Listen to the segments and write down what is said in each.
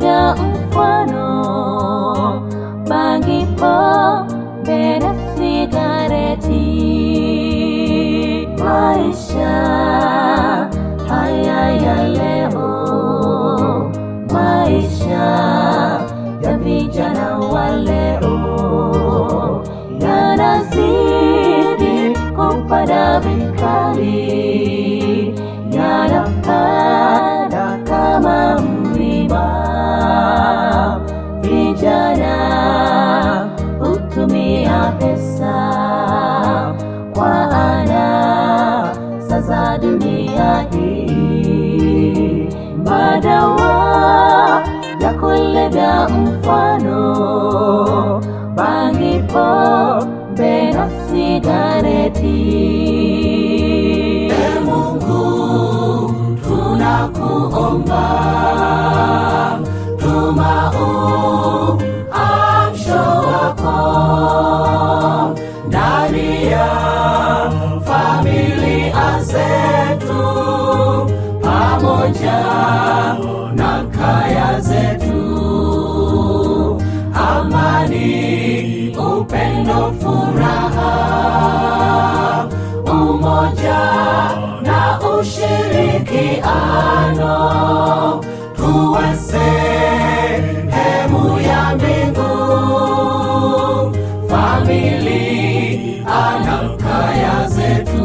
kulega mfano, bangi, pombe na sigareti. Maisha haya ya leo, maisha ya vijana wa leo, yanazidi kupanda vikali, yanapanda kama mlima. Vijana hutumia pesa kwa anasa za dunia hii, madawa ya kulega mfano, bangi, pombe na sigareti. Ee Mungu, tunakuomba, tuma uamsho wako ndani ya familia zetu, pamoja na kaya zetu. Amani, upendo, furaha, umoja na ushirikiano, tuwe sehemu ya mbingu, familia na kaya zetu.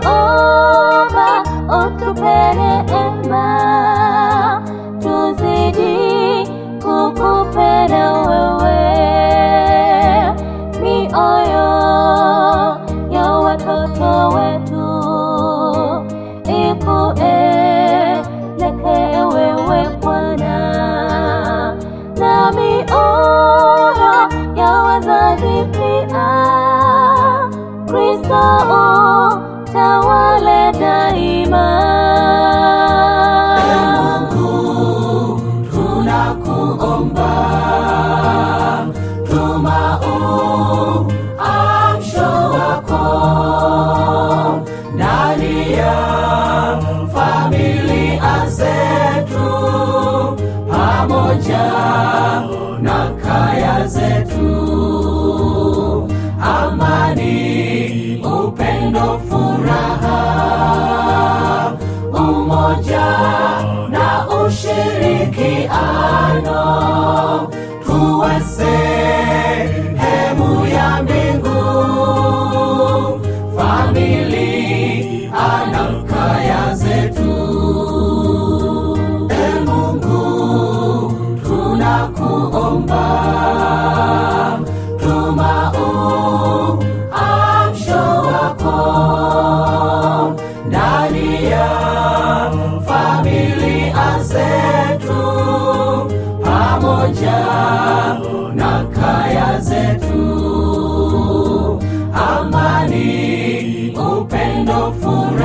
Twakuomba utupe neema, tuzidi kukupenda wewe. Mioyo ya watoto wetu ikuelekee wewe Bwana, na mioyo ya wazazi pia. Kristo tawale daima. Ee Mungu, tunakuomba, tuma uamsho wako ndani ya familia zetu, pamoja na kaya zetu. Amani, upendo, furaha, umoja na ushirikiano, tuwe sehemu ya mbingu, familia na kaya zetu. Ee Mungu, tunakuomba, tuma uamsho wako ndani ya familia zetu, pamoja na kaya zetu. Amani, upendo, furaha